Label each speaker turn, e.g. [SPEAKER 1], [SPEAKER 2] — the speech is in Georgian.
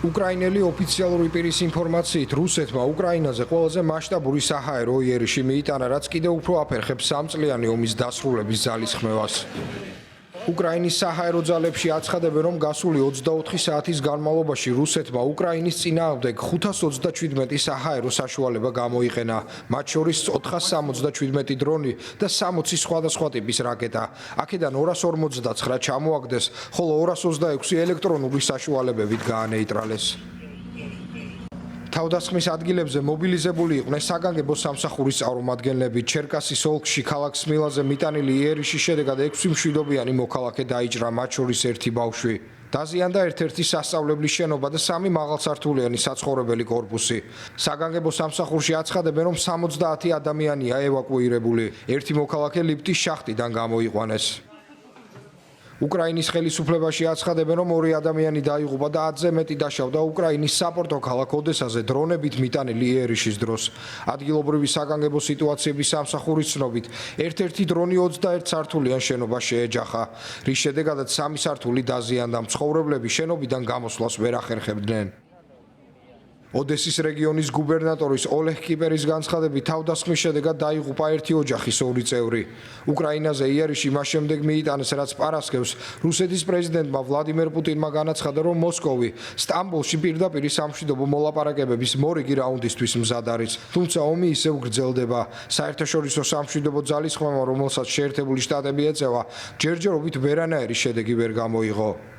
[SPEAKER 1] უკრაინელი ოფიციალური პირის ინფორმაციით, რუსეთმა უკრაინაზე ყველაზე მასშტაბური საჰაერო იერიში მიიტანა, რაც კიდევ უფრო აფერხებს სამწლიანი ომის დასრულების ძალისხმევას. უკრაინის საჰაერო ძალებში აცხადებენ, რომ გასული 24 საათის განმავლობაში რუსეთმა უკრაინის წინააღმდეგ 527 საჰაერო საშუალება გამოიყენა, მათ შორის 477 დრონი და 60 სხვადასხვა ტიპის რაკეტა. აქედან 259 ჩამოაგდეს, ხოლო 226 ელექტრონული საშუალებებით გაანეიტრალეს. თავდასხმის ადგილებზე მობილიზებული იყვნენ საგანგებო სამსახურის წარმომადგენლები. ჩერკასის ოლქში ქალაქ სმილაზე მიტანილი იერიშის შედეგად 6 მშვიდობიანი მოქალაქე დაიჭრა, მათ შორის 1 ბავშვი. დაზიანდა ერთ-ერთი სასწავლებლის შენობა და 3 მაღალსართულიანი საცხოვრებელი კორპუსი. საგანგებო სამსახურში აცხადებენ, რომ 70 ადამიანია ევაკუირებული. 1 მოქალაქე ლიფტის შახტიდან გამოიყვანეს. უკრაინის ხელისუფლებაში აცხადებენ, რომ 2 ადამიანი დაიღუპა და 10-ზე მეტი დაშავდა უკრაინის საპორტო ქალაქ ოდესაზე დრონებით მიტანილი იერიშის დროს. ადგილობრივი საგანგებო სიტუაციების სამსახურის ცნობით, ერთ-ერთი დრონი 21 სართულიან შენობას შეეჯახა, რის შედეგადაც 3 სართული დაზიანდა. მცხოვრებლები შენობიდან გამოსვლას ვერ ახერხებდნენ. ოდესის რეგიონის გუბერნატორის ოლეღ კიპერის განცხადებით, თავდასხმის შედეგად დაიღუპა 1 ოჯახის 2 წევრი. უკრაინაზე იერიში მას შემდეგ მიიტანეს, რაც პარასკევს რუსეთის პრეზიდენტმა ვლადიმერ პუტინმა განაცხადა, რომ მოსკოვი სტამბოლში პირდაპირ სამშვიდობო მოლაპარაკებების მორიგი რაუნდისთვის მზად არის. თუმცა ომი ისევ გრძელდება. საერთაშორისო სამშვიდობო ძალისხმევამ, რომელსაც შეერთებული შტატები ეწევა, ჯერჯერობით ვერანაირი შედეგი ვერ გამოიღო.